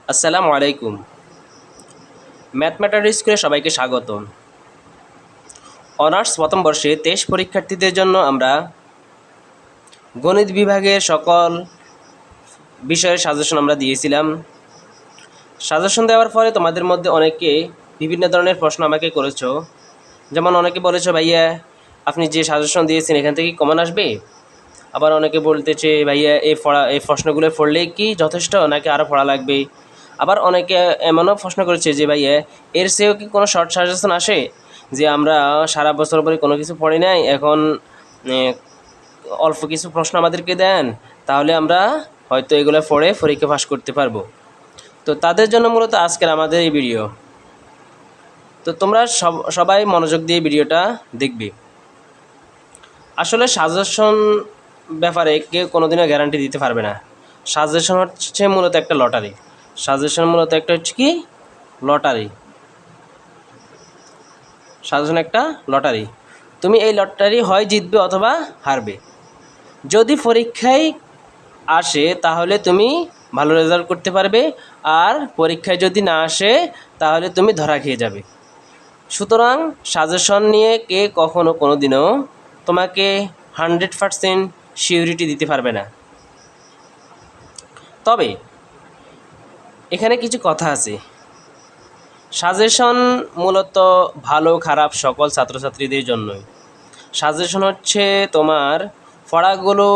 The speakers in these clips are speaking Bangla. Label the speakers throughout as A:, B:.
A: আসসালামু আলাইকুম। ম্যাথমেটিক্স স্কুলে সবাইকে স্বাগতম। অনার্স প্রথম বর্ষে 23 পরীক্ষার্থীদের জন্য আমরা গণিত বিভাগের সকল বিষয়ের সাজেশন আমরা দিয়েছিলাম। সাজেশন দেওয়ার পরে তোমাদের মধ্যে অনেকে বিভিন্ন ধরনের প্রশ্ন আমাকে করেছো। যেমন অনেকে বলেছো, ভাইয়া আপনি যে সাজেশন দিয়েছেন এখান থেকে কমন আসবে। আবার অনেকে বলতেছে, ভাইয়া এই প্রশ্নগুলো পড়লেই কি যথেষ্ট নাকি আরও পড়া লাগবে। আবার অনেকে এমনও প্রশ্ন করেছে যে, ভাইয়া এর চেয়েও কি কোনো শর্ট সাজেশন আসে, যে আমরা সারা বছর পরে কোনো কিছু পড়ি নাই, এখন অল্প কিছু প্রশ্ন আমাদেরকে দেন, তাহলে আমরা হয়তো এগুলো পড়ে পরীক্ষা পাস করতে পারবো। তো তাদের জন্য মূলত আজকের আমাদের এই ভিডিও। তো তোমরা সবাই মনোযোগ দিয়ে ভিডিওটা দেখবে। আসলে সাজেশন ব্যাপারে কেউ কোনোদিনও গ্যারান্টি দিতে পারবে না। সাজেশন হচ্ছে মূলত একটা লটারি। সাজেশন মূলত একটা হচ্ছে কি লটারি। সাজেশন একটা লটারি। তুমি এই লটারি হয় জিতবে অথবা হারবে। যদি পরীক্ষায় আসে তাহলে তুমি ভালো রেজাল্ট করতে পারবে, আর পরীক্ষায় যদি না আসে তাহলে তুমি ধরা খেয়ে যাবে। সুতরাং সাজেশন নিয়ে কে কখনো কোনো দিনও তোমাকে 100% সিউরিটি দিতে পারবে না। তবে এখানে কিছু কথা আছে। সাজেশন মূলত ভালো খারাপ সকল ছাত্রছাত্রীদের জন্যই। সাজেশন হচ্ছে তোমার পড়াগুলো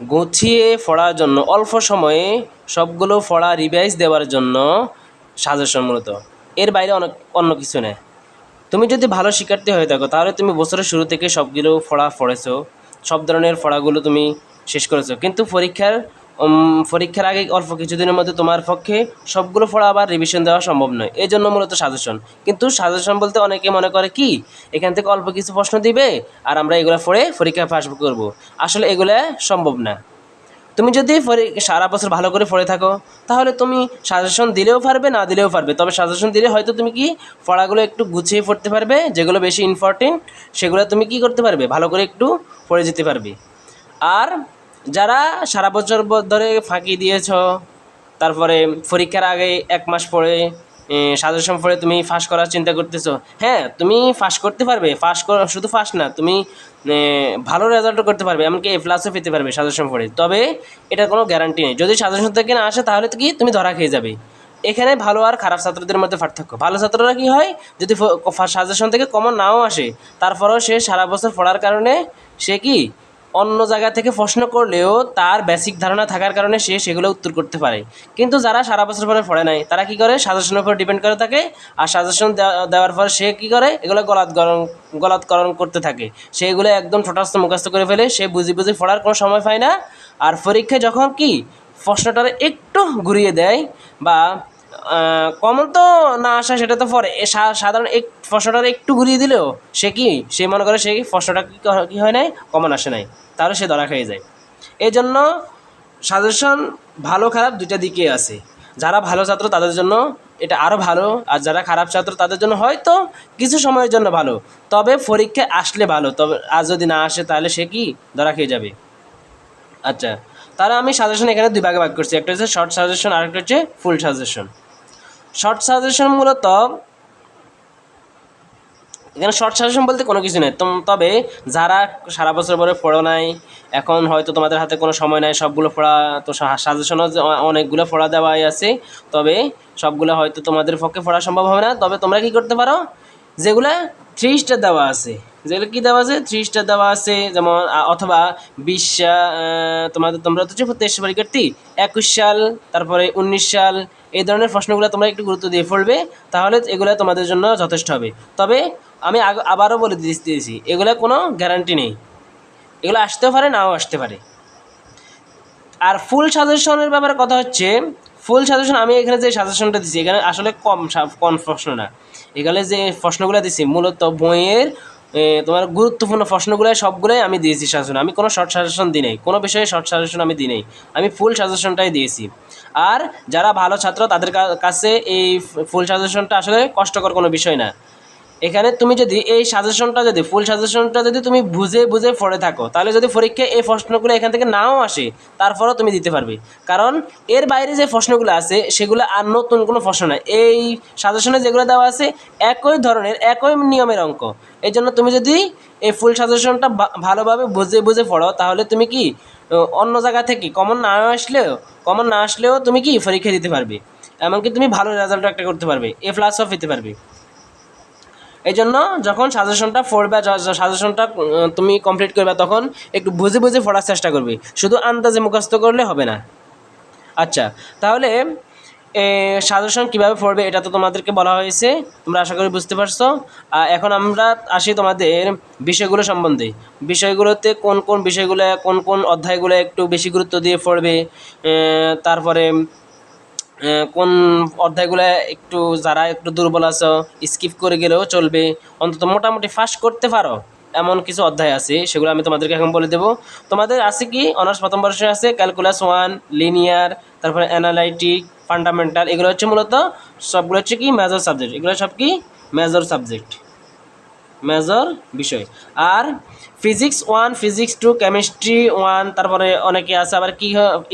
A: গুছিয়ে পড়ার জন্য, অল্প সময়ে সবগুলো পড়া রিভাইজ দেওয়ার জন্য সাজেশন মূলত। এর বাইরে অন্য কিছু নেই। তুমি যদি ভালো শিক্ষার্থী হয়ে থাকো তাহলে তুমি বছরের শুরু থেকে সবগুলো পড়া পড়েছো, সব ধরনের পড়াগুলো তুমি শেষ করেছো, কিন্তু পরীক্ষার আগে অল্প কিছুদিনের মধ্যে তোমার পক্ষে সবগুলো পড়া আবার রিভিশন দেওয়া সম্ভব নয়। এই জন্য মূলত সাজেশন। কিন্তু সাজেশন বলতে অনেকে মনে করে কি এখান থেকে অল্প কিছু প্রশ্ন দিবে আর আমরা এগুলো পড়ে পরীক্ষায় পাস করব। আসলে এগুলো সম্ভব না। তুমি যদি সারা বছর ভালো করে পড়ে থাকো তাহলে তুমি সাজেশন দিলেও পারবে, না দিলেও পারবে। তবে সাজেশন দিলে হয়তো তুমি কি পড়াগুলো একটু গুছিয়ে পড়তে পারবে, যেগুলো বেশি ইম্পর্টেন্ট সেগুলো তুমি কি করতে পারবে, ভালো করে একটু পড়ে যেতে পারবে। আর যারা সারা বছর ধরে ফাঁকি দিয়েছ, তারপরে পরীক্ষার আগে 1 মাস পরে সাজেশন পড়ে তুমি ফাঁস করার চিন্তা করতেছো, হ্যাঁ তুমি ফাঁস করতে পারবে। শুধু ফাঁস না, তুমি ভালো রেজাল্টও করতে পারবে, এমনকি A+ পেতে পারবে সাজেশন পড়ে। তবে এটার কোনো গ্যারান্টি নেই। যদি সাজেশন থেকে না আসে তাহলে তো কি তুমি ধরা খেয়ে যাবে। এখানে ভালো আর খারাপ ছাত্রদের মধ্যে পার্থক্য। ভালো ছাত্ররা কি হয়, যদি সাজেশন থেকে কমন নাও আসে তারপরেও সে সারা বছর পড়ার কারণে সে কি অন্য জায়গা থেকে প্রশ্ন করলেও তার বেসিক ধারণা থাকার কারণে সে সেগুলো উত্তর করতে পারে। কিন্তু যারা সারা বছর পরে পড়ে নাই তারা কি করে, সাজেশনের উপর ডিপেন্ড করে থাকে। আর সাজেশন দেওয়ার পর সে কি করে, এগুলো গলাৎকরণ করতে থাকে। সে এগুলো একদম ঠোঁটাস্থ মুখস্থ করে ফেলে, সে বুঝি পড়ার কোনো সময় পায় না। আর পরীক্ষায় যখন কি প্রশ্নটার একটু ঘুরিয়ে দেয় বা কমন তো না আসা সেটা তো পরে, সাধারণ প্রশ্নটার একটু ঘুরিয়ে দিলেও সে মনে করে সে প্রশ্নটা কি হয় নাই, কমন আসে নাই, তাহলে সে ধরা খেয়ে যায়। এই জন্য সাজেশন ভালো খারাপ দুইটা দিকে আছে। যারা ভালো ছাত্র তাদের জন্য এটা আরও ভালো, আর যারা খারাপ ছাত্র তাদের জন্য হয়তো কিছু সময়ের জন্য ভালো, তবে পরীক্ষায় আসলে ভালো। তবে আর যদি না আসে তাহলে সে কি ধরা খেয়ে যাবে। আচ্ছা, তাহলে আমি সাজেশন এখানে দুই ভাগে ভাগ করছি, একটা হচ্ছে শর্ট সাজেশন আর একটা হচ্ছে ফুল সাজেশন। শর্ট সাজেশন মূলত, এখানে শর্ট সাজেশন বলতে কোনো কিছু নেই। তবে যারা সারা বছর পরে পড়ো নাই, এখন হয়তো তোমাদের হাতে কোনো সময় নাই সবগুলো পড়া, তো সাজেশনও অনেকগুলো পড়া দেওয়াই আছে, তবে সবগুলো হয়তো তোমাদের পক্ষে পড়া সম্ভব হবে না। তবে তোমরা কি করতে পারো, যেগুলো 3 স্টার দেওয়া আছে, যেগুলো কী দেওয়া আছে 3 স্টার দেওয়া আছে, যেমন অথবা 20 তোমরা তো 23 পরীক্ষার্থী, 21 সাল তারপরে 19 সাল এই ধরনের প্রশ্নগুলো তোমরা একটু গুরুত্ব দিয়ে পড়বে, তাহলে এগুলো তোমাদের জন্য যথেষ্ট হবে। তবে আমি আবারও বলে দিয়েছি, এগুলো কোনো গ্যারান্টি নেই, এগুলো আসতেও পারে নাও আসতে পারে। আর ফুল সাজেশনের ব্যাপারে কথা হচ্ছে, ফুল সাজেশন আমি এখানে যে সাজেশনটা দিচ্ছি এখানে আসলে কম প্রশ্ন না। এখানে যে প্রশ্নগুলো দিচ্ছি মূলত বইয়ের তোমার গুরুত্বপূর্ণ প্রশ্নগুলো সবগুলোই আমি দিয়েছি সাজেশন। আমি কোনো শর্ট সাজেশন দিই নাই, কোনো বিষয়ে শর্ট সাজেশন আমি দিই নাই, আমি ফুল সাজেশনটাই দিয়েছি। আর যারা ভালো ছাত্র তাদের কাছে এই ফুল সাজেশনটা আসলে কষ্টকর কোনো বিষয় না। এখানে তুমি যদি এই সাজেশনটা যদি ফুল সাজেশনটা যদি তুমি বুঝে বুঝে পড়ে থাকো, তাহলে যদি পরীক্ষায় এই প্রশ্নগুলো এখান থেকে নাও আসে, তারপরেও তুমি দিতে পারবে। কারণ এর বাইরে যে প্রশ্নগুলো আছে সেগুলো আর নতুন কোনো প্রশ্ন নয়, এই সাজেশনে যেগুলো দেওয়া আছে একই ধরনের একই নিয়মের অঙ্ক। এই জন্য তুমি যদি এই ফুল সাজেশনটা ভালোভাবে বুঝে বুঝে পড়ো, তাহলে তুমি কি অন্য জায়গা থেকে কমন না আসলেও তুমি কি পরীক্ষা দিতে পারবে, এমনকি তুমি ভালো রেজাল্ট একটা করতে পারবে, A+ও পেতে পারবে। এই জন্য যখন সাজেশনটা পড়বে, সাজেশনটা তুমি কমপ্লিট করবে, তখন একটু বুঝে বুঝে পড়ার চেষ্টা করবে, শুধু আন্দাজে মুখস্থ করলে হবে না। আচ্ছা, তাহলে সাজেশন কীভাবে পড়বে এটা তো তোমাদেরকে বলা হয়েছে, তোমরা আশা করি বুঝতে পারছো। এখন আমরা আসি তোমাদের বিষয়গুলো সম্বন্ধে। বিষয়গুলোতে কোন কোন বিষয়গুলো, কোন কোন অধ্যায়গুলো একটু বেশি গুরুত্ব দিয়ে পড়বে, তারপরে কোন অধ্যায়গুলো একটু যারা একটু দুর্বল আছো স্কিপ করে গেলেও চলবে, অন্তত মোটামুটি ফাঁস করতে পারো এমন কিছু অধ্যায় আছে, সেগুলো আমি তোমাদেরকে এখন বলে দেবো। তোমাদের আছে কি অনার্স প্রথম বর্ষে আছে ক্যালকুলাস 1, লিনিয়ার, তারপরে অ্যানালাইটিক, ফান্ডামেন্টাল, এগুলো হচ্ছে মূলত সবগুলো হচ্ছে কি মেজর সাবজেক্ট, এগুলো সব কি মেজর সাবজেক্ট, মেজর বিষয়। আর ফিজিক্স 1, ফিজিক্স 2, কেমিস্ট্রি 1, তারপরে অনেকে আছে আবার কি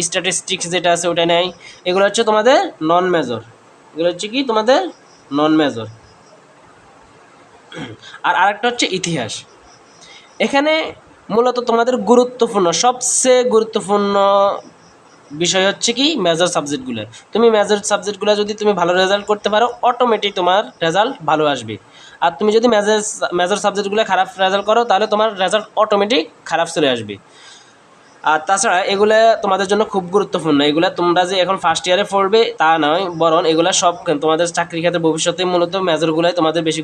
A: স্ট্যাটিস্টিক্স যেটা আছে ওটা নেয়, এগুলো হচ্ছে তোমাদের নন মেজর, এগুলো হচ্ছে কি তোমাদের নন মেজর। আর আরেকটা হচ্ছে ইতিহাস। এখানে মূলত তোমাদের গুরুত্বপূর্ণ, সবচেয়ে গুরুত্বপূর্ণ বিষয় হচ্ছে কি মেজর সাবজেক্টগুলো। তুমি মেজর সাবজেক্টগুলো যদি তুমি ভালো রেজাল্ট করতে পারো, অটোমেটিক তোমার রেজাল্ট ভালো আসবে। আর তুমি যদি মেজর সাবজেক্টগুলো খারাপ রেজাল্ট করো, তাহলে তোমার রেজাল্ট অটোমেটিক খারাপ চলে আসবে। আর তাছাড়া এগুলো তোমাদের জন্য খুব গুরুত্বপূর্ণ, এগুলো তোমরা যে এখন ফার্স্ট ইয়ারে পড়বে তা নয়, বরং এগুলো সব তোমাদের চাকরি ক্ষেত্রে ভবিষ্যতে মূলত মেজরগুলোই তোমাদের বেশি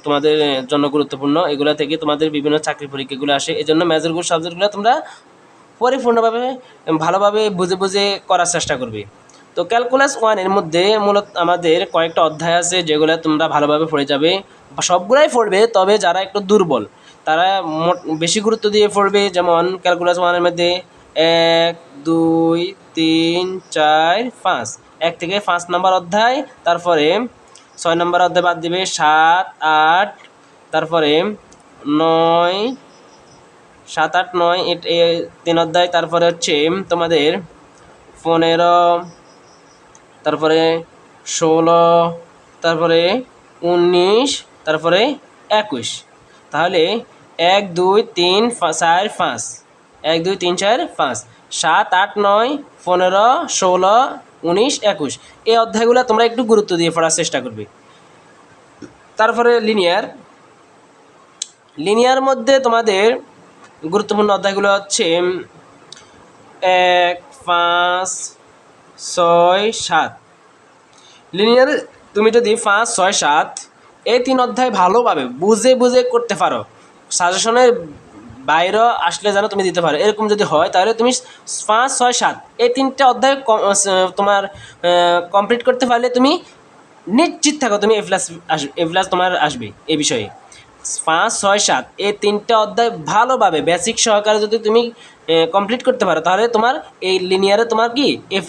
A: তোমাদের জন্য গুরুত্বপূর্ণ, এগুলো থেকে তোমাদের বিভিন্ন চাকরি পরীক্ষাগুলো আসে। এই জন্য মেজরগুলো সাবজেক্টগুলো তোমরা পরিপূর্ণভাবে ভালোভাবে বুঝে বুঝে করার চেষ্টা করবে। তো ক্যালকুলাস 1 এর মধ্যে মূলত আমাদের কয়েকটা অধ্যায় আছে যেগুলো তোমরা ভালোভাবে পড়ে যাবে, সবগুলাই পড়বে, তবে যারা একটু দুর্বল তারা বেশি গুরুত্ব দিয়ে পড়বে। যেমন ক্যালকুলাস 1 এর মধ্যে 1, 2, 3, 4, 5, 1 থেকে 5 নম্বর অধ্যায়, তারপরে 6 নম্বর অধ্যায় বাদ দিবে, 7, 8, তারপরে 9, 7, 8, 9 এ 3 অধ্যায়, তারপরে হচ্ছে তোমাদের 15, তারপরে 16, তারপরে 19, তারপরে 21। তাহলে 1, 2, 3, 4, 5, 1, 2, 3, 4, 5, 7, 8, 9, 15, 16, 19, 21, এই অধ্যায়গুলো তোমরা একটু গুরুত্ব দিয়ে পড়ার চেষ্টা করবে। তারপরে লিনিয়ার মধ্যে তোমাদের গুরুত্বপূর্ণ অধ্যায়গুলো হচ্ছে 1, 5, 6, 7। লিনিয়ারে তুমি যদি 5, 6, 7 এই 3 অধ্যায় ভালোভাবে বুঝে বুঝে করতে পারো, সাজেশনের বাইরে আসলে যেন তুমি দিতে পারো, এরকম যদি হয় তাহলে তুমি 5, 6, 7 এই 3টে অধ্যায় তোমার কমপ্লিট করতে পারলে তুমি নিশ্চিত থাকো তুমি A+ তোমার আসবে এই বিষয়ে। 5, 6, 7 এই 3টে অধ্যায় ভালোভাবে বেসিক সহকারে যদি তুমি কমপ্লিট করতে পারো, তাহলে তোমার এই লিনিয়ারে তোমার কি A+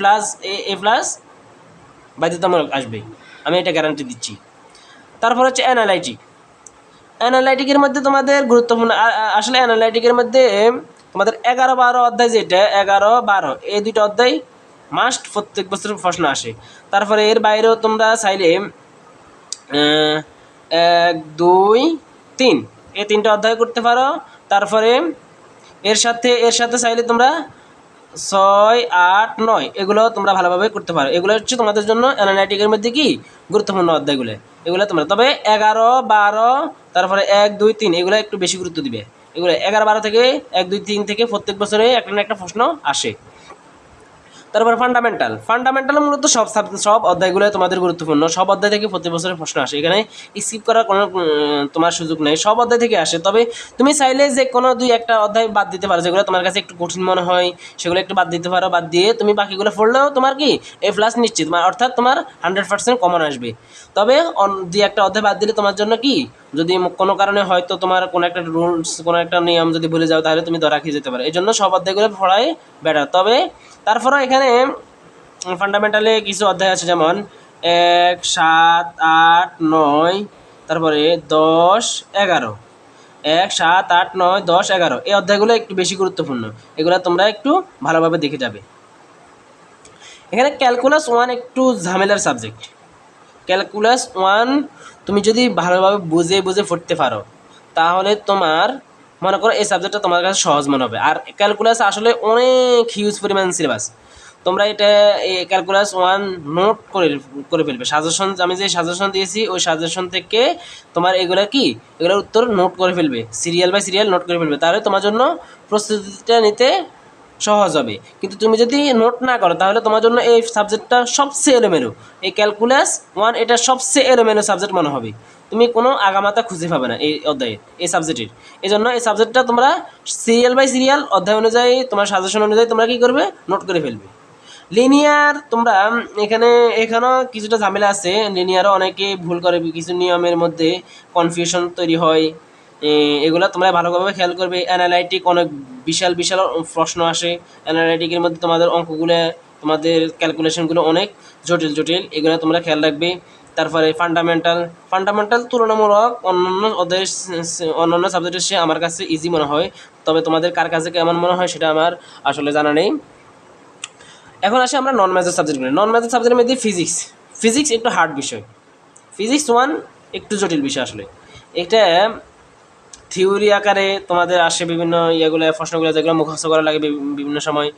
A: বাধ্যতামূলক আসবে, আমি এটা গ্যারান্টি দিচ্ছি। তারপর হচ্ছে অ্যানালাইটিকের মধ্যে তোমাদের গুরুত্বপূর্ণ, আসলে অ্যানালাইটিকের মধ্যে তোমাদের 11, 12 অধ্যায়, যেটা 11, 12 এই 2টা অধ্যায় মাস্ট প্রত্যেক বছর প্রশ্ন আসে। তারপরে এর বাইরেও তোমরা চাইলে 1, 2, 3 এই 3টে অধ্যায় করতে পারো। তারপরে এর সাথে চাইলে তোমরা 6, 8, 9 এগুলো তোমরা ভালোভাবে করতে পারো। এগুলো হচ্ছে তোমাদের জন্য অ্যানালাইটিকের মধ্যে কি গুরুত্বপূর্ণ অধ্যায়গুলো, এগুলো তোমরা, তবে 11, 12, তারপরে 1, 2, 3 এগুলো একটু বেশি গুরুত্ব দিবে। এগুলো 11, 12 থেকে 1, 2, 3 থেকে প্রত্যেক বছরে একটা না একটা প্রশ্ন আসে। তারপর ফান্ডামেন্টাল মূলত সব অধ্যায়গুলো তোমাদের গুরুত্বপূর্ণ, সব অধ্যায় থেকে প্রতি বছরের প্রশ্ন আসে, এখানে স্কিপ করার কোনো তোমার সুযোগ নেই, সব অধ্যায় থেকে আসে। তবে তুমি চাইলে যে কোনো 2-1টা অধ্যায় বাদ দিতে পারো, যেগুলো তোমার কাছে একটু কঠিন মনে হয় সেগুলো একটু বাদ দিতে পারো, বাদ দিয়ে তুমি বাকিগুলো পড়লেও তোমার কি A+ নিশ্চিত, অর্থাৎ তোমার 100% কমন আসবে। তবে 2-1টা অধ্যায় বাদ দিলে তোমার জন্য কি, যদি কোনো কারণে হয়তো তোমার কোনো একটা রুলস, কোনো একটা নিয়ম যদি ভুলে যাও, তাহলে তুমি ধরা খেয়ে যেতে পারো। এই জন্য সব অধ্যায়গুলো পড়াই বেটার। তবে তারপরেও এখানে ফান্ডামেন্টালে কিছু অধ্যায় আছে, যেমন 1, 7, 8, 9, তারপরে 10, 11, 1, 7, 8, 9, 10, 11 এই অধ্যায়গুলো একটু বেশি গুরুত্বপূর্ণ, এগুলো তোমরা একটু ভালোভাবে দেখে যাবে। এখানে ক্যালকুলাস 1 একটু ঝামেলার সাবজেক্ট। ক্যালকুলাস 1 তুমি যদি ভালোভাবে বুঝে বুঝে পড়তে পারো তাহলে তোমার মনে করো এই সাবজেক্টটা তোমার কাছে সহজ মনে হবে। আর ক্যালকুলাস আসলে অনেক হিউজ পরিমাণ সিলেবাস। তোমরা এটা এই ক্যালকুলাস 1 নোট করে ফেলবে। সাজেশন আমি যে সাজেশন দিয়েছি ওই সাজেশন থেকে তোমার এগুলা কি এগুলোর উত্তর নোট করে ফেলবে, সিরিয়াল বাই সিরিয়াল নোট করে ফেলবে, তাহলে তোমার জন্য প্রস্তুতিটা নিতে সহজ হবে। কিন্তু তুমি যদি নোট না করো তাহলে তোমার জন্য এই সাবজেক্টটা সবচেয়ে এলোমেলো। এই ক্যালকুলাস 1 এটা সবচেয়ে এলোমেলো সাবজেক্ট মনে হবে, তুমি কোনো আগামাতা খুঁজে পাবে না এই অধ্যায়ে এই সাবজেক্টের। এই জন্য এই সাবজেক্টটা তোমরা সিরিয়াল বাই সিরিয়াল অধ্যায় অনুযায়ী তোমার সাজেশন অনুযায়ী তোমরা কী করবে, নোট করে ফেলবে। লিনিয়ার তোমরা এখানেও কিছুটা ঝামেলা আছে। লিনিয়ারও অনেকে ভুল করে, কিছু নিয়মের মধ্যে কনফিউশন তৈরি হয়, এগুলো তোমরা ভালোভাবে খেয়াল করবে। অ্যানালাইটিক অনেক বিশাল বিশাল প্রশ্ন আসে, অ্যানালাইটিকের মধ্যে তোমাদের অঙ্কগুলো তোমাদের ক্যালকুলেশনগুলো অনেক জটিল জটিল, এগুলো তোমরা খেয়াল রাখবে। তারপরে ফান্ডামেন্টাল তুলনামূলক অন্যান্য সাবজেক্টের সে আমার কাছে ইজি মনে হয়, তবে তোমাদের কার কাছে কেমন মনে হয় সেটা আমার আসলে জানা নেই। এখন আসি আমরা নন মেজর সাবজেক্টগুলো। নন মেজর সাবজেক্টের মধ্যে ফিজিক্স একটু হার্ড বিষয়। ফিজিক্স 1 একটু জটিল বিষয় আসলে। এটা থিওরি আকারে তোমাদের আসে বিভিন্ন ইয়েগুলো প্রশ্নগুলো, যেগুলো মুখস্থ করা লাগে বিভিন্ন সময়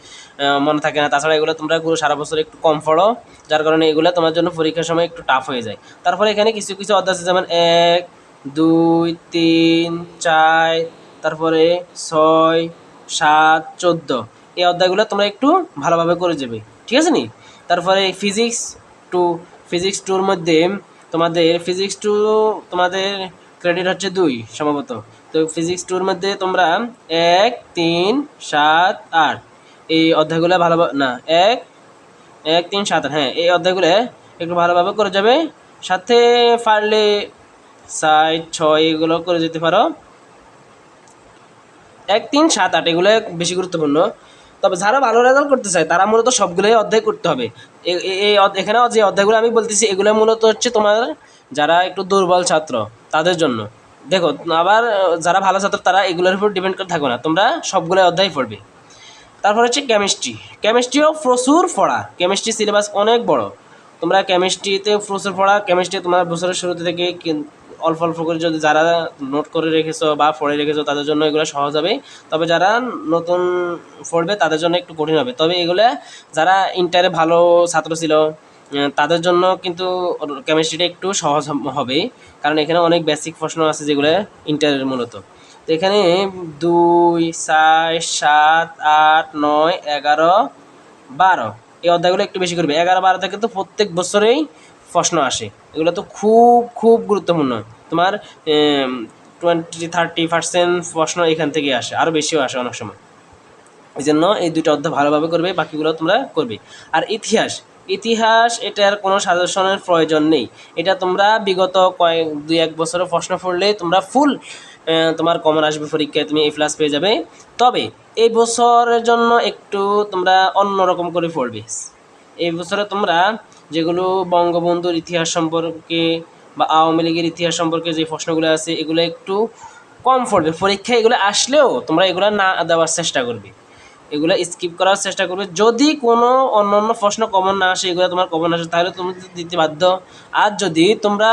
A: মনে থাকে না। তাছাড়া এগুলো তোমরা পুরো সারা বছর একটু কম পড়ো, যার কারণে এগুলো তোমার জন্য পরীক্ষার সময় একটু টাফ হয়ে যায়। তারপরে এখানে কিছু কিছু অধ্যায় আছে যেমন 1, 2, 3, 4, তারপরে 6, 7, 14 এই অধ্যায়গুলো তোমরা একটু ভালোভাবে করে যাবে, ঠিক আছে নি। তারপরে ফিজিক্স টুর মধ্যে তোমাদের ক্রেডিট হচ্ছে 2 সম্ভবত। তো ফিজিক্স টুর মধ্যে তোমরা 1, 3, 7, 8 এই অধ্যায়গুলো ভালোভাবে না 1, 3, 7, 8 হ্যাঁ এই অধ্যায়গুলো একটু ভালোভাবে করে যাবে। সাথে পারলে 4, 6 এগুলো করে যেতে পারো। 1, 3, 7, 8 এগুলো বেশি গুরুত্বপূর্ণ। তবে যারা ভালো রেজাল্ট করতে চায় তারা মূলত সবগুলোই অধ্যায় করতে হবে। এখানে যে অধ্যায়গুলো আমি বলতেছি এগুলো মূলত হচ্ছে তোমার যারা একটু দুর্বল ছাত্র তাদের জন্য। দেখো আবার যারা ভালো ছাত্র তারা এগুলোর উপর ডিপেন্ড করে থাকো না, তোমরা সবগুলো অধ্যায় পড়বে। তারপর হচ্ছে কেমিস্ট্রিও প্রচুর পড়া, কেমিস্ট্রি সিলেবাস অনেক বড়। তোমরা কেমিস্ট্রিতে প্রচুর পড়া, কেমিস্ট্রি তোমার বছরের শুরুতে থেকে অল্প অল্প করে যদি যারা নোট করে রেখেছো বা পড়ে রেখেছো তাদের জন্য এগুলো সহজ হবে। তবে যারা নতুন পড়বে তাদের জন্য একটু কঠিন হবে। তবে এগুলো যারা ইন্টারে ভালো ছাত্র ছিল তাদের জন্য কিন্তু কেমিস্ট্রিটা একটু সহজ হবে, কারণ এখানে অনেক বেসিক প্রশ্ন আছে যেগুলো ইন্টারের মূলত। তো এখানে 2, 4, 7, 8, 9, 11, 12 এই অধ্যায়গুলো একটু বেশি করবে। 11, 12 থেকে তো প্রত্যেক বছরেই প্রশ্ন আসে, এগুলো তো খুব খুব গুরুত্বপূর্ণ। তোমার 20-30% প্রশ্ন এখান থেকে আসে, আরও বেশিও আসে অনেক সময়। এই জন্য এই দুটো অধ্যায় ভালোভাবে করবে, বাকিগুলো তোমরা করবে। আর ইতিহাস এটার কোনো সাজেশনের প্রয়োজন নেই। এটা তোমরা বিগত 2-1 বছরের প্রশ্ন পড়লে তোমরা ফুল তোমার কমন আসবে পরীক্ষায়, তুমি A+ পেয়ে যাবে। তবে এই বছরের জন্য একটু তোমরা অন্যরকম করে পড়বে। এই বছরে তোমরা যেগুলো বঙ্গবন্ধুর ইতিহাস সম্পর্কে বা আওয়ামী লীগের ইতিহাস সম্পর্কে যে প্রশ্নগুলো আছে এগুলো একটু কম পড়বে পরীক্ষায়। এগুলো আসলেও তোমরা এগুলো না দেওয়ার চেষ্টা করবে, এগুলো স্কিপ করার চেষ্টা করবে। যদি কোনো অন্য প্রশ্ন কমন না আসে, এগুলো তোমার কমন আসে তাহলে তুমি দিতে বাধ্য। আর যদি তোমরা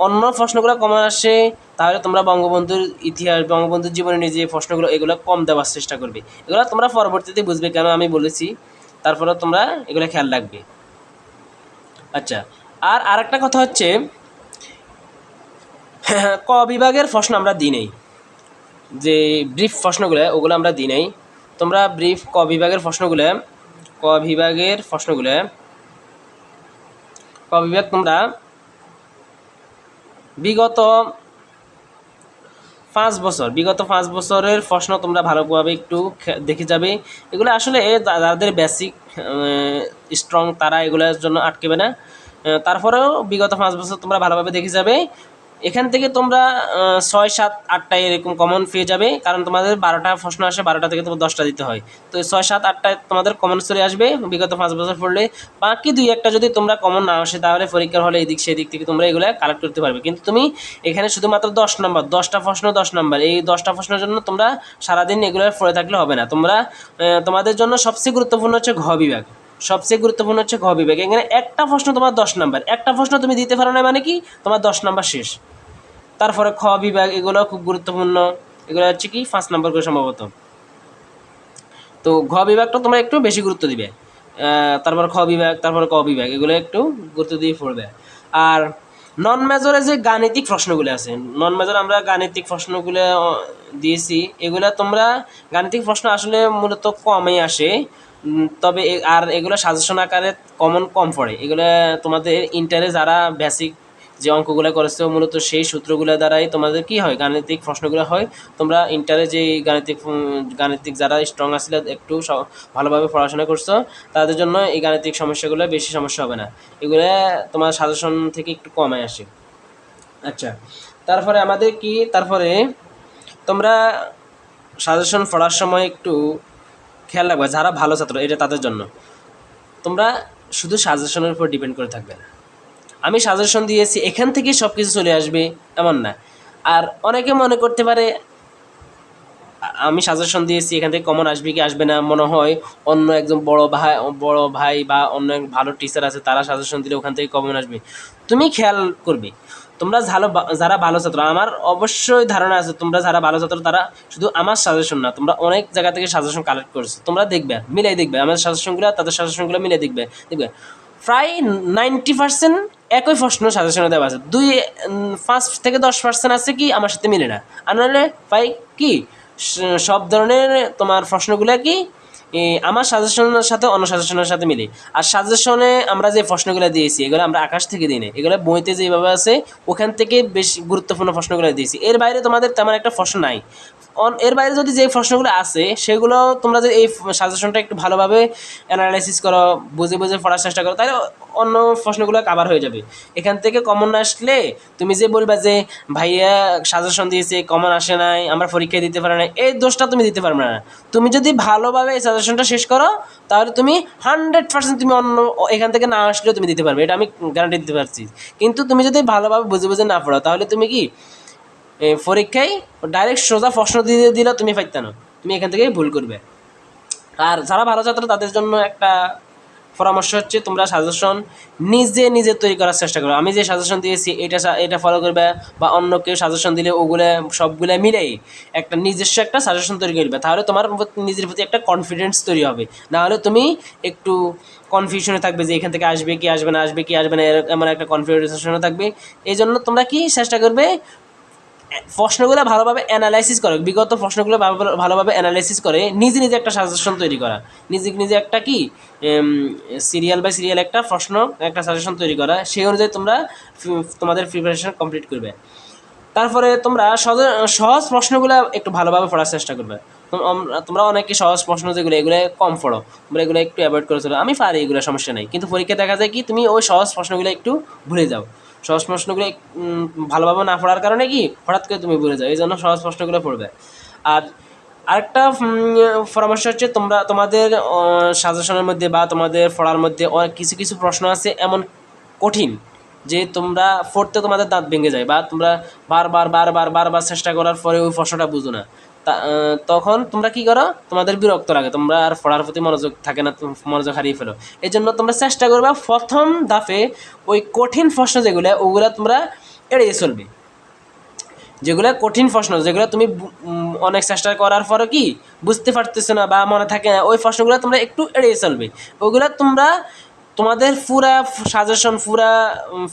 A: অন্য প্রশ্নগুলো কমন আসে তাহলে তোমরা বঙ্গবন্ধুর ইতিহাস, বঙ্গবন্ধুর জীবনে যে প্রশ্নগুলো এগুলো কম দেওয়ার চেষ্টা করবে। এগুলো তোমরা পরবর্তীতে বুঝবে কেন আমি বলেছি, তারপরে তোমরা এগুলো খেয়াল রাখবে। আচ্ছা, আর আরেকটা কথা হচ্ছে ক বিভাগের প্রশ্ন আমরা দিই নেই, যে ব্রিফ প্রশ্নগুলো ওগুলো আমরা দিই নাই। তোমরা ব্রিফ ক বিভাগের তোমরা বিগত 5 বছরের প্রশ্ন তোমরা ভালোভাবে একটু দেখে যাবে। এগুলো আসলে যাদের বেসিক স্ট্রং তারা এগুলোর জন্য আটকেবে না। তারপরেও বিগত 5 বছর তোমরা ভালোভাবে দেখে যাবে। এখান থেকে তোমরা 6, 7, 8টা এরকম কমন পেয়ে যাবে, কারণ তোমাদের 12টা প্রশ্ন আসে, 12টা থেকে তোমার 10টা দিতে হয়। তো 6, 7, 8টায় তোমাদের কমন চলে আসবে বিগত 5 বছর পড়লে। বাকি 2-1টা যদি তোমরা কমন না আসে, তাহলে পরীক্ষার হলে এদিক সেদিক থেকে তোমরা এগুলো কালেক্ট করতে পারবে। কিন্তু তুমি এখানে শুধুমাত্র 10 নম্বর, 10টা প্রশ্ন 10 নম্বর, এই 10টা প্রশ্নের জন্য তোমরা সারাদিন এগুলো পড়ে থাকলে হবে না। তোমরা তোমাদের জন্য সবচেয়ে গুরুত্বপূর্ণ হচ্ছে ঘ বিভাগ। সবচেয়ে গুরুত্বপূর্ণ হচ্ছে ঘ বিভাগ। এখানে একটা প্রশ্ন তোমার 10 নম্বর, একটা প্রশ্ন তুমি দিতে পারো না মানে কি তোমার 10 নম্বর শেষ। তারপরে খ বিভাগ, এগুলো খুব গুরুত্বপূর্ণ, এগুলো হচ্ছে কি 5 নম্বর করে সম্ভবত। তো ঘ বিভাগটা তোমরা একটু বেশি গুরুত্ব দিবে। তারপর খ বিভাগ, তারপর ক বিভাগ, এগুলো একটু গুরুত্ব দিয়ে পড়বে। আর নন মেজরে যে গাণিতিক প্রশ্নগুলো আছে, নন মেজর আমরা গাণিতিক প্রশ্নগুলো দিয়েছি, এগুলো তোমরা গাণিতিক প্রশ্ন আসলে মূলত কমই আসে। তবে আর এগুলো সাজেশন আকারে কম পড়ে। এগুলো তোমাদের ইন্টারে যারা বেসিক যে অঙ্কগুলো করেছে মূলত সেই সূত্রগুলো দ্বারাই তোমাদের কি হয়, গাণিতিক প্রশ্নগুলো হয়। তোমরা ইন্টারে যে গাণিতিক যারা স্ট্রং আসলে একটু ভালোভাবে পড়াশোনা করছো, তাদের জন্য এই গাণিতিক সমস্যাগুলো বেশি সমস্যা হবে না। এগুলো তোমার সাজেশন থেকে একটু কমে আসে। আচ্ছা, তারপরে তোমরা সাজেশন পড়ার সময় একটু খেয়াল রাখবে, যারা ভালো ছাত্র এটা তাদের জন্য। তোমরা শুধু সাজেশনের উপর ডিপেন্ড করে থাকবে না। আমি সাজেশন দিয়েছি এখান থেকে সব কিছু চলে আসবে এমন না। আর অনেকে মনে করতে পারে আমি সাজেশন দিয়েছি এখান থেকে কমন আসবে কি আসবে না, মনে হয় অন্য একজন বড় ভাই বা অন্য এক ভালো টিচার আছে, তারা সাজেশন দিলে ওখান থেকে কমন আসবে। তুমি খেয়াল করবে তোমরা যারা ভালো ছাত্র, আমার অবশ্যই ধারণা আছে তোমরা যারা ভালো ছাত্র তারা শুধু আমার সাজেশন না, তোমরা অনেক জায়গা থেকে সাজেশন কালেক্ট করছো। তোমরা দেখবে, মিলাই দেখবে, আমার সাজেশনগুলো তাদের সাজেশনগুলো মিলে দেখবে প্রায় 90% একই প্রশ্ন সাজেশনে দেওয়া আছে। 5 থেকে 10% আছে কি আমার সাথে মিলে না। আর নাহলে প্রায় কি সব ধরনের তোমার প্রশ্নগুলো কি আমার সাজেশনের সাথে অন্য সাজেশনের সাথে মিলে। আর সাজেশনে আমরা যে প্রশ্নগুলো দিয়েছি এগুলো আমরা আকাশ থেকে দিই না, এগুলো বইতে যেভাবে আছে ওখান থেকে বেশ গুরুত্বপূর্ণ প্রশ্নগুলো দিয়েছি। এর বাইরে তোমাদের তেমন একটা প্রশ্ন নাই। এর বাইরে যদি যে প্রশ্নগুলো আছে সেগুলো তোমরা যদি এই সাজেশনটা একটু ভালোভাবে অ্যানালাইসিস করো, বুঝে বুঝে পড়ার চেষ্টা করো, তাহলে অন্য প্রশ্নগুলো কাভার হয়ে যাবে। এখান থেকে কমন না আসলে তুমি যে বলবা যে ভাইয়া সাজেশন দিয়েছে কমন আসে নাই, আমরা পরীক্ষায় দিতে পারি না, এই দোষটা তুমি দিতে পারবে না। তুমি যদি ভালোভাবে এই সাজেশনটা শেষ করো তাহলে তুমি 100% তুমি অন্য এখান থেকে না আসলেও তুমি দিতে পারবে, এটা আমি গ্যারান্টি দিতে পারছি। কিন্তু তুমি যদি ভালোভাবে বুঝে বুঝে না পড়ো তাহলে তুমি কি পরীক্ষায় ডাইরেক্ট সোজা প্রশ্ন দিয়ে দিলে তুমি পাইতে না, তুমি এখান থেকেই ভুল করবে। আর যারা ভালো ছাত্র তাদের জন্য একটা পরামর্শ হচ্ছে তোমরা সাজেশন নিজে তৈরি করার চেষ্টা করো। আমি যে সাজেশন দিয়েছি এটা ফলো করবে, বা অন্য কেউ সাজেশন দিলে ওগুলো সবগুলো মিলেই একটা নিজস্ব একটা সাজেশন তৈরি করবে, তাহলে তোমার নিজের প্রতি একটা কনফিডেন্স তৈরি হবে। নাহলে তুমি একটু কনফিউশনে থাকবে যে এখান থেকে আসবে কি আসবে না, আসবে কি আসবে না, এমন একটা কনফিউশনে থাকবে। এই জন্য তোমরা কি চেষ্টা করবে প্রশ্নগুলো ভালোভাবে অ্যানালাইসিস করে, বিগত প্রশ্নগুলো ভালোভাবে অ্যানালাইসিস করে নিজে একটা সাজেশন তৈরি করা, নিজে একটা কি সিরিয়াল বাই সিরিয়াল একটা প্রশ্ন একটা সাজেশন তৈরি করা, সেই অনুযায়ী তোমরা তোমাদের প্রিপারেশন কমপ্লিট করবে। তারপরে তোমরা সহজ প্রশ্নগুলো একটু ভালোভাবে পড়ার চেষ্টা করবে। তোমরা অনেকে সহজ প্রশ্ন যেগুলো এগুলো কম পড়ো, তোমরা এগুলো একটু অ্যাভয়েড করে চলো। আমি পারি, এগুলো সমস্যা নেই, কিন্তু পরীক্ষায় দেখা যায় কি তুমি ওই সহজ প্রশ্নগুলো একটু ভুলে যাও। সহজ প্রশ্নগুলো ভালোভাবে না পড়ার কারণে কি হঠাৎ করে তুমি ভুলে যাও, এই জন্য সহজ প্রশ্নগুলো পড়বে। আর আরেকটা পরামর্শ হচ্ছে তোমাদের সাজেশনের মধ্যে বা তোমাদের পড়ার মধ্যে অনেক কিছু প্রশ্ন আছে এমন কঠিন যে তোমরা পড়তে তোমাদের দাঁত ভেঙে যায়, বা তোমরা বারবার চেষ্টা করার পরে ওই প্রশ্নটা বুঝো না। তখন তোমরা কি করো, তোমাদের বিরক্ত লাগে, তোমরা আর পড়ার প্রতি মনোযোগ থাকে না, মনোযোগ হারিয়ে ফেলো। এই জন্য তোমরা চেষ্টা করবে প্রথম ধাপে ওই কঠিন প্রশ্ন যেগুলো ওগুলো তোমরা এড়িয়ে চলবে। যেগুলো কঠিন প্রশ্ন, যেগুলো তুমি অনেক চেষ্টা করার পরও কি বুঝতে পারতেছো না বা মনে থাকে না, ওই প্রশ্নগুলো তোমরা একটু এড়িয়ে চলবে। ওগুলো তোমরা তোমাদের পুরা সাজেশন পুরা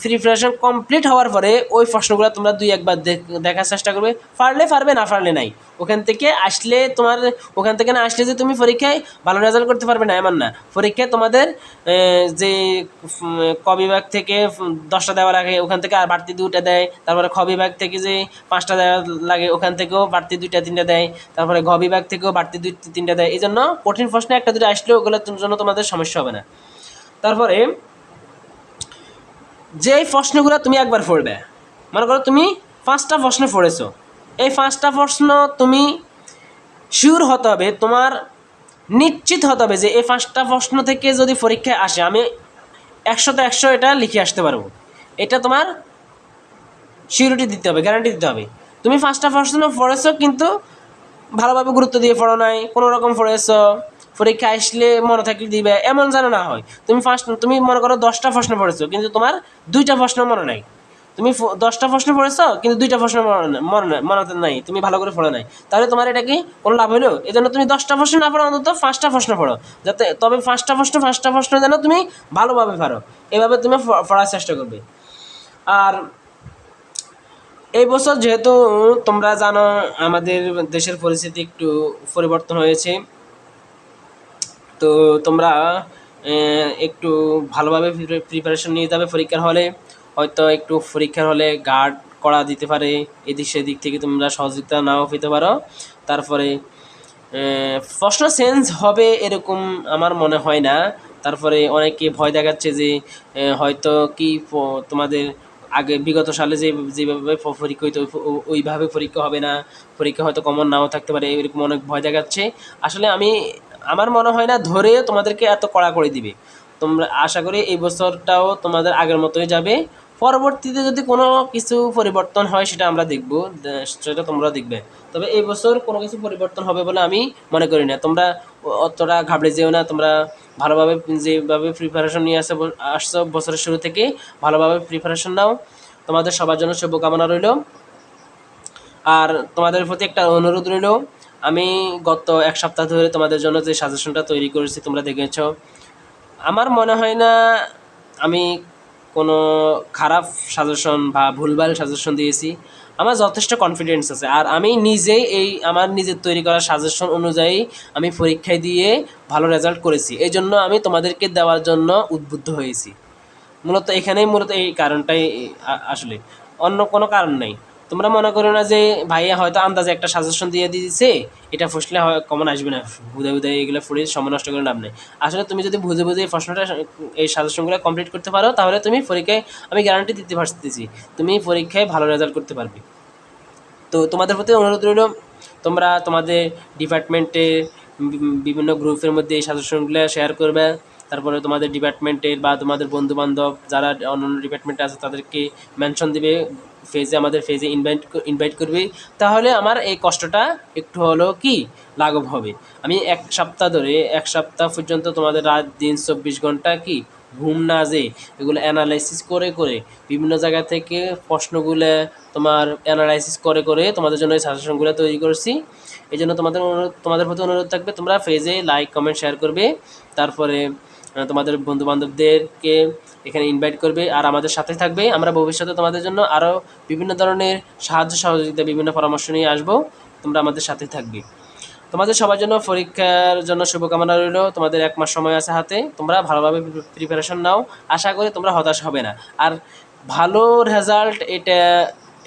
A: প্রিপারেশন কমপ্লিট হওয়ার পরে ওই প্রশ্নগুলো তোমরা 2-1 বার দেখার চেষ্টা করবে, পারলে পারবে না পারলে নাই। ওখান থেকে না আসলে যে তুমি পরীক্ষায় ভালো রেজাল্ট করতে পারবে না এমন না। পরীক্ষায় তোমাদের যে ক বিভাগ থেকে 10টা দেওয়া লাগে ওখান থেকে আর বাড়তি 2টা দেয়, তারপরে খ বিভাগ থেকে যে 5টা দেওয়া লাগে ওখান থেকেও বাড়তি 2-3টা দেয়, তারপরে ঘ বিভাগ থেকেও বাড়তি 2-3টা দেয়। এই জন্য কঠিন প্রশ্নে 1-2টা আসলেও ওগুলোর জন্য তোমাদের সমস্যা হবে না। তারপরে যেই প্রশ্নগুলো তুমি একবার পড়বে, মনে করো তুমি 5টা প্রশ্ন পড়েছো, এই 5টা প্রশ্ন তুমি শিওর হতে হবে, তোমার নিশ্চিত হতে হবে যে এই 5টা প্রশ্ন থেকে যদি পরীক্ষায় আসে আমি 100তে 100 এটা লিখে আসতে পারবো। এটা তোমার সিউরিটি দিতে হবে, গ্যারান্টি দিতে হবে। তুমি 5টা প্রশ্ন পড়েছো কিন্তু ভালোভাবে গুরুত্ব দিয়ে পড়ো নাই, কোনো রকম পড়েছো, পরীক্ষা আসলে মনে থাকলে দিবে এমন যেন না হয়। তুমি মনে করো 10টা প্রশ্ন পড়েছো কিন্তু তোমার 2টা প্রশ্ন মনে নাই, তুমি 10টা প্রশ্ন পড়েছো কিন্তু 2টা প্রশ্ন মনে নাই, তুমি ভালো করে পড়ো নাই, তাহলে তোমার এটা কি কোনো লাভ হলো? এই জন্য তুমি 10টা প্রশ্ন না পড়ো, অন্তত 5টা প্রশ্ন পড়ো, যাতে তবে 5টা প্রশ্ন যেন তুমি ভালোভাবে পারো, এভাবে তুমি পড়ার চেষ্টা করবে। আর এই বছর যেহেতু তোমরা জানো আমাদের দেশের পরিস্থিতি একটু পরিবর্তন হয়েছে, তো তোমরা একটু ভালোভাবে প্রিপারেশন নিয়ে যাবে পরীক্ষার হলে। হয়তো একটু পরীক্ষার হলে গার্ড করা দিতে পারে, এদিক সেদিক থেকে তোমরা সহযোগিতা নাও পেতে পারো। তারপরে প্রশ্ন চেঞ্জ হবে এরকম আমার মনে হয় না। তারপরে অনেকে ভয় দেখাচ্ছে যে হয়তো কি তোমাদের আগে বিগত সালে যেভাবে পরীক্ষা হইতো ওইভাবে পরীক্ষা হবে না, পরীক্ষা হয়তো কমন নাও থাকতে পারে, এরকম অনেক ভয় দেখাচ্ছে। আসলে আমার মনে হয় না ধরে তোমাদেরকে এত কড়া করে দিবে। তোমরা আশা করি এই বছরটাও তোমাদের আগের মতোই যাবে। পরবর্তীতে যদি কোনো কিছু পরিবর্তন হয় সেটা আমরা দেখব, সেটা তোমরা দেখবে। তবে এই বছর কোনো কিছু পরিবর্তন হবে বলে আমি মনে করি না। তোমরা অতটা ঘাবড়ে যেও না, তোমরা ভালোভাবে যেভাবে প্রিপারেশন নিয়ে আসছো বছরের শুরু থেকে ভালোভাবে প্রিপারেশন নাও। তোমাদের সবার জন্য শুভকামনা রইল। আর তোমাদের প্রতি একটা অনুরোধ রইল, আমি গত 1 সপ্তাহ ধরে তোমাদের জন্য যে সাজেশনটা তৈরি করেছি তোমরা দেখেছ, আমার মনে হয় না আমি কোনো খারাপ সাজেশন বা ভুলভাল সাজেশন দিয়েছি। আমার যথেষ্ট কনফিডেন্স আছে, আর আমি নিজেই আমার নিজের তৈরি করা সাজেশন অনুযায়ী আমি পরীক্ষায় দিয়ে ভালো রেজাল্ট করেছি। এই জন্য আমি তোমাদেরকে দেওয়ার জন্য উদ্বুদ্ধ হয়েছি। মূলত এই কারণটাই আসলে, অন্য কোনো কারণ নেই। তোমরা মনে করো না যে ভাইয়া হয়তো আন্দাজে একটা সাজেশন দিয়ে দিয়েছে, এটা ফুসলে হয় কমন আসবে না, বুঝে বুঝে এগুলো ফুড়ে সময় নষ্ট করে লাভ নেই। আসলে তুমি যদি বুঝে বুঝে এই প্রশ্নটা এই সাজেশনগুলো কমপ্লিট করতে পারো, তাহলে তুমি পরীক্ষায়, আমি গ্যারান্টি দিতে পারতেছি, তুমি পরীক্ষায় ভালো রেজাল্ট করতে পারবে। তো তোমাদের প্রতি অনুরোধ রইল, তোমরা তোমাদের ডিপার্টমেন্টে বিভিন্ন গ্রুপের মধ্যে এই সাজেশনগুলো শেয়ার করবে। তারপরে তোমাদের ডিপার্টমেন্টের বা তোমাদের বন্ধুবান্ধব যারা অন্যান্য ডিপার্টমেন্টে আছে তাদেরকে মেনশন দিবে আমাদের ফেজে ইনভাইট করবে। তাহলে আমার এই কষ্টটা একটু হলেও কি লাঘব হবে। আমি 1 সপ্তাহ পর্যন্ত তোমাদের রাত দিন 24 ঘন্টা কি ঘুম না যেয়ে এগুলো অ্যানালাইসিস করে করে বিভিন্ন জায়গা থেকে প্রশ্নগুলো তোমার অ্যানালাইসিস করে করে তোমাদের জন্য এই সাজেশনগুলো তৈরি করছি। এই জন্য তোমাদের প্রতি অনুরোধ থাকবে, তোমরা পেজে লাইক কমেন্ট শেয়ার করবে। তারপরে তোমাদের বন্ধুবান্ধবদেরকে এখানে ইনভাইট করবে, আর আমাদের সাথে থাকবে। আমরা ভবিষ্যতে তোমাদের জন্য আরও বিভিন্ন ধরনের সাহায্য সহযোগিতা, বিভিন্ন পরামর্শ নিয়ে আসবো, তোমরা আমাদের সাথে থাকবে। তোমাদের সবার জন্য পরীক্ষার জন্য শুভকামনা রইল। তোমাদের 1 মাস সময় আছে হাতে, তোমরা ভালোভাবে প্রিপারেশন নাও। আশা করি তোমরা হতাশ হবে না। আর ভালো রেজাল্ট এটা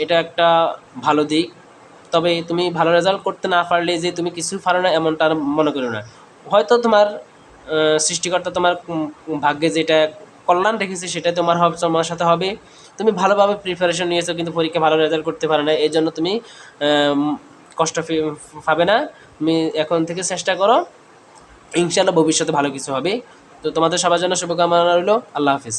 A: এটা একটা ভালো দিক। তবে তুমি ভালো রেজাল্ট করতে না পারলে যে তুমি কিছু পারো না এমনটা মনে করো না। হয়তো তোমার সৃষ্টিকর্তা তোমার ভাগ্যে যেটা কল্যাণ রেখেছে সেটা তোমার সাথে হবে। তুমি ভালোভাবে প্রিপারেশন নিয়েছো কিন্তু পরীক্ষা ভালো রেজাল্ট করতে পারো না, এই জন্য তুমি কষ্ট পাবে না। তুমি এখন থেকে চেষ্টা করো, ইনশাআল্লাহ ভবিষ্যতে ভালো কিছু হবে। তো তোমাদের সবার জন্য শুভকামনা রইল। আল্লাহ হাফিজ।